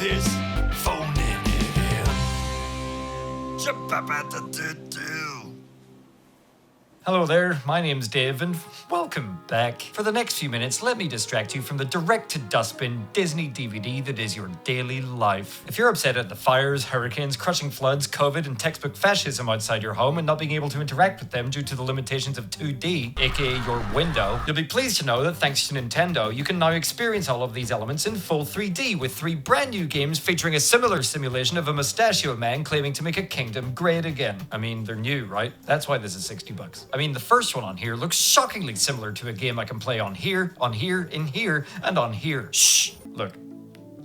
this, phoning it in. Hello there, my name's Dave, and welcome back. For the next few minutes, let me distract you from the direct-to-dustbin Disney DVD that is your daily life. If you're upset at the fires, hurricanes, crushing floods, COVID, and textbook fascism outside your home and not being able to interact with them due to the limitations of 2D, aka your window, you'll be pleased to know that thanks to Nintendo, you can now experience all of these elements in full 3D with 3 brand new games featuring a similar simulation of a mustachio man claiming to make a kingdom great again. I mean, they're new, right? That's why this is $60. I mean, the first one on here looks shockingly similar to a game I can play on here, in here, and on here. Shh! Look,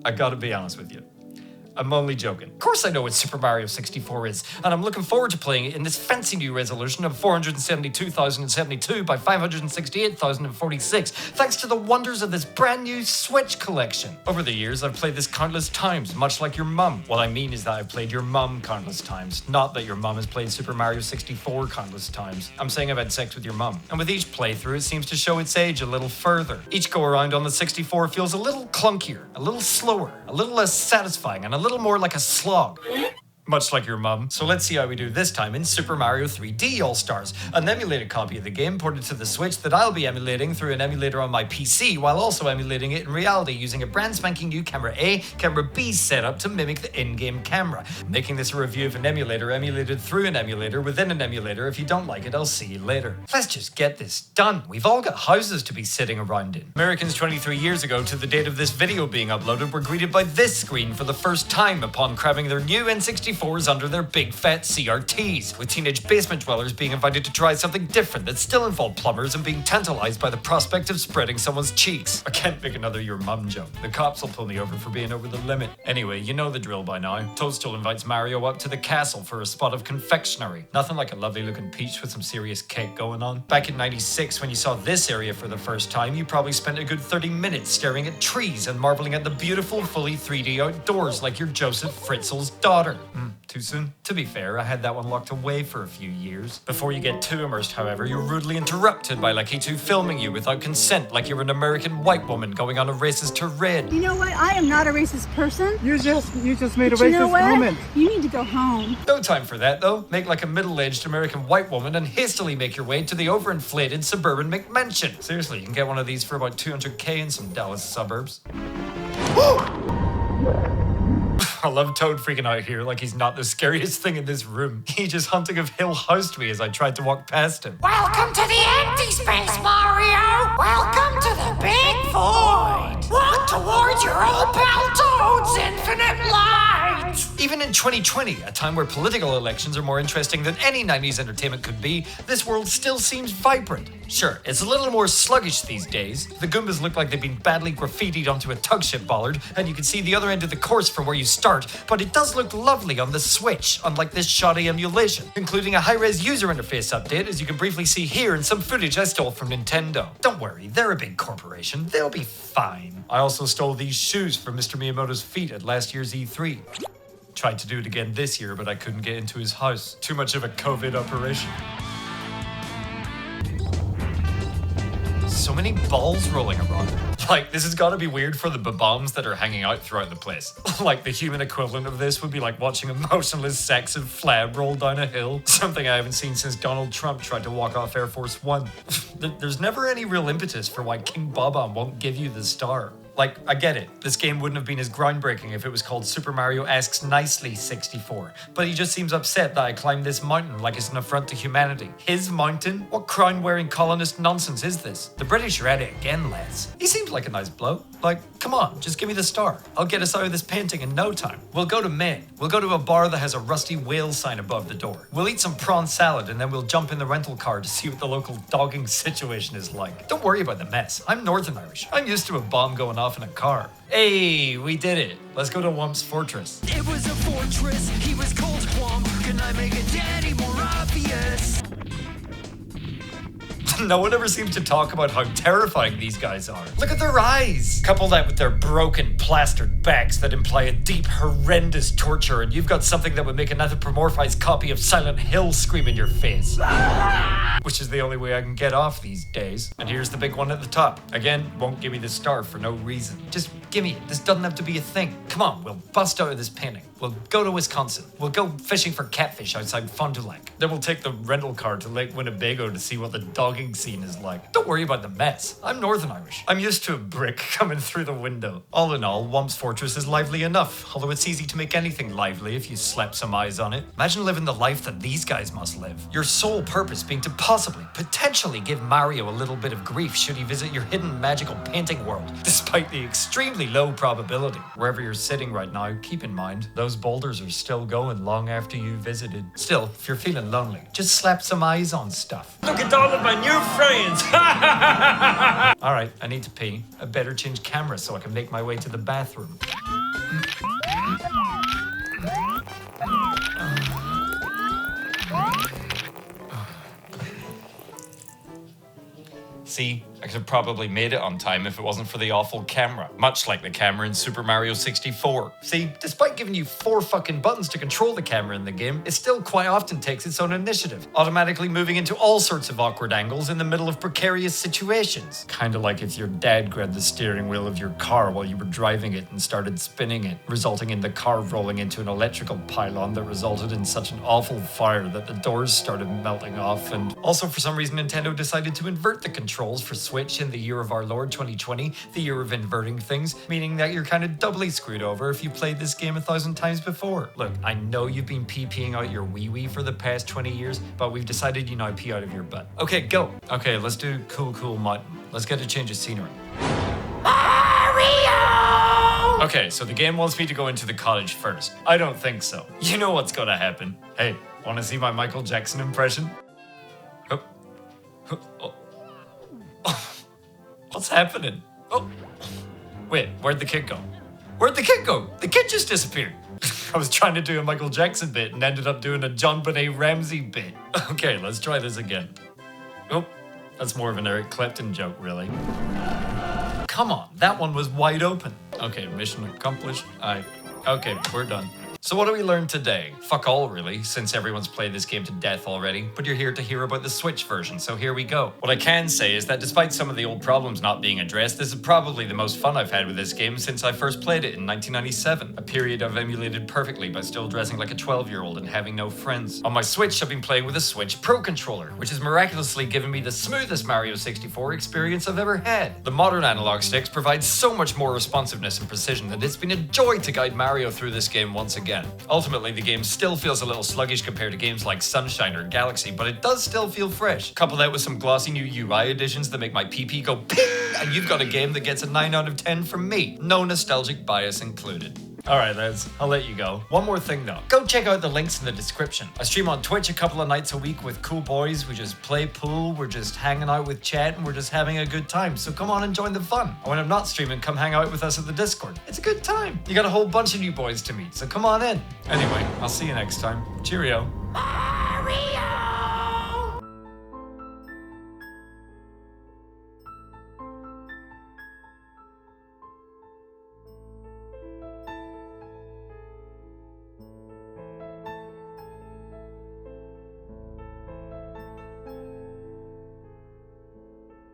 I gotta be honest with you. I'm only joking. Of course I know what Super Mario 64 is, and I'm looking forward to playing it in this fancy new resolution of 472,072 by 568,046, thanks to the wonders of this brand new Switch collection. Over the years, I've played this countless times, much like your mum. What I mean is that I've played your mum countless times, not that your mum has played Super Mario 64 countless times. I'm saying I've had sex with your mum. And with each playthrough, it seems to show its age a little further. Each go-around on the 64 feels a little clunkier, a little slower, a little less satisfying, and a little more like a slog. Much like your mum. So let's see how we do this time in Super Mario 3D All-Stars, an emulated copy of the game ported to the Switch that I'll be emulating through an emulator on my PC, while also emulating it in reality using a brand spanking new camera A, camera B setup to mimic the in-game camera. Making this a review of an emulator emulated through an emulator within an emulator. If you don't like it, I'll see you later. Let's just get this done. We've all got houses to be sitting around in. Americans 23 years ago to the date of this video being uploaded were greeted by this screen for the first time upon cramming their new N64s under their big fat CRTs, with teenage basement dwellers being invited to try something different that still involved plumbers and being tantalized by the prospect of spreading someone's cheeks. I can't make another your mum joke. The cops will pull me over for being over the limit. Anyway, you know the drill by now. Toadstool invites Mario up to the castle for a spot of confectionery. Nothing like a lovely looking peach with some serious cake going on. Back in '96, when you saw this area for the first time, you probably spent a good 30 minutes staring at trees and marveling at the beautiful, fully 3D outdoors like you're Joseph Fritzl's daughter. Too soon? To be fair, I had that one locked away for a few years. Before you get too immersed, however, you're rudely interrupted by Lucky 2 filming you without consent like you're an American white woman going on a racist tirade. You know what? I am not a racist person. You just made a But you know racist what? comment. You need to go home. No time for that, though. Make like a middle-aged American white woman and hastily make your way to the overinflated suburban McMansion. Seriously, you can get one of these for about $200K in some Dallas suburbs. I love Toad freaking out here like he's not the scariest thing in this room. He just hunting of hill housed me as I tried to walk past him. Welcome to the empty space, Mario! Welcome to the big void! Walk towards your old pal Toad's infinite light! Even in 2020, a time where political elections are more interesting than any 90s entertainment could be, this world still seems vibrant. Sure, it's a little more sluggish these days. The Goombas look like they've been badly graffitied onto a tugship bollard, and you can see the other end of the course from where you start, but it does look lovely on the Switch, unlike this shoddy emulation, including a high-res user interface update, as you can briefly see here in some footage I stole from Nintendo. Don't worry, they're a big corporation. They'll be fine. I also stole these shoes from Mr. Miyamoto's feet at last year's E3. Tried to do it again this year, but I couldn't get into his house. Too much of a COVID operation. So many balls rolling around. Like, this has got to be weird for the bombs that are hanging out throughout the place. Like, the human equivalent of this would be like watching a motionless sacks of flab roll down a hill. Something I haven't seen since Donald Trump tried to walk off Air Force One. There's never any real impetus for why King Bob-omb won't give you the star. Like, I get it. This game wouldn't have been as groundbreaking if it was called Super Mario Asks Nicely 64. But he just seems upset that I climbed this mountain like it's an affront to humanity. His mountain? What crown-wearing colonist nonsense is this? The British are at it again, lads. He seems like a nice bloke. Like, come on, just give me the star. I'll get us out of this painting in no time. We'll go to Maine. We'll go to a bar that has a rusty whale sign above the door. We'll eat some prawn salad and then we'll jump in the rental car to see what the local dogging situation is like. Don't worry about the mess. I'm Northern Irish. I'm used to a bomb going off in a car. Hey, we did it. Let's go to Whump's fortress. It was a fortress, he was called Whump. Can I make it any more obvious? No one ever seems to talk about how terrifying these guys are. Look at their eyes. Couple that with their broken, plastered backs that imply a deep, horrendous torture, and you've got something that would make an anthropomorphized copy of Silent Hill scream in your face. Which is the only way I can get off these days. And here's the big one at the top. Again, won't give me the star for no reason. Just give me it. This doesn't have to be a thing. Come on, we'll bust out of this painting. We'll go to Wisconsin. We'll go fishing for catfish outside Fond du Lac. Then we'll take the rental car to Lake Winnebago to see what the dogging scene is like. Don't worry about the mess. I'm Northern Irish. I'm used to a brick coming through the window. All in all, Womp's Fortress is lively enough, although it's easy to make anything lively if you slap some eyes on it. Imagine living the life that these guys must live. Your sole purpose being to possibly, potentially give Mario a little bit of grief should he visit your hidden magical painting world, despite the extremely low probability. Wherever you're sitting right now, keep in mind, those boulders are still going long after you visited. Still, if you're feeling lonely, just slap some eyes on stuff. Look at all of my new friends! Alright, I need to pee. I better change camera so I can make my way to the bathroom. See, I could have probably made it on time if it wasn't for the awful camera. Much like the camera in Super Mario 64. See, despite giving you 4 fucking buttons to control the camera in the game, it still quite often takes its own initiative, automatically moving into all sorts of awkward angles in the middle of precarious situations. Kinda like if your dad grabbed the steering wheel of your car while you were driving it and started spinning it, resulting in the car rolling into an electrical pylon that resulted in such an awful fire that the doors started melting off, and also for some reason Nintendo decided to invert the controls for Switch in the year of our Lord 2020, the year of inverting things, meaning that you're kind of doubly screwed over if you played this game 1,000 times before. Look, I know you've been pee-peeing out your wee-wee for the past 20 years, but we've decided you now pee out of your butt. Okay, go. Okay, let's do cool mutton. Let's get a change of scenery. Mario! Okay, so the game wants me to go into the cottage first. I don't think so. You know what's gonna happen. Hey, wanna see my Michael Jackson impression? Oh. Oh. What's happening? Oh, wait, where'd the kid go? Where'd the kid go? The kid just disappeared. I was trying to do a Michael Jackson bit and ended up doing a John Benet Ramsey bit. Okay, let's try this again. Oh, that's more of an Eric Clapton joke, really. Come on, that one was wide open. Okay, mission accomplished. Okay, we're done. So what do we learn today? Fuck all, really, since everyone's played this game to death already, but you're here to hear about the Switch version, so here we go. What I can say is that despite some of the old problems not being addressed, this is probably the most fun I've had with this game since I first played it in 1997, a period I've emulated perfectly by still dressing like a 12-year-old and having no friends. On my Switch, I've been playing with a Switch Pro Controller, which has miraculously given me the smoothest Mario 64 experience I've ever had. The modern analog sticks provide so much more responsiveness and precision that it's been a joy to guide Mario through this game once again. Ultimately, the game still feels a little sluggish compared to games like Sunshine or Galaxy, but it does still feel fresh. Couple that with some glossy new UI additions that make my PP go ping, and you've got a game that gets a 9 out of 10 from me. No nostalgic bias included. Alright lads, I'll let you go. One more thing though. Go check out the links in the description. I stream on Twitch a couple of nights a week with cool boys. We just play pool, we're just hanging out with chat, and we're just having a good time. So come on and join the fun. And when I'm not streaming, come hang out with us at the Discord. It's a good time. You got a whole bunch of new boys to meet, so come on in. Anyway, I'll see you next time. Cheerio. Mario!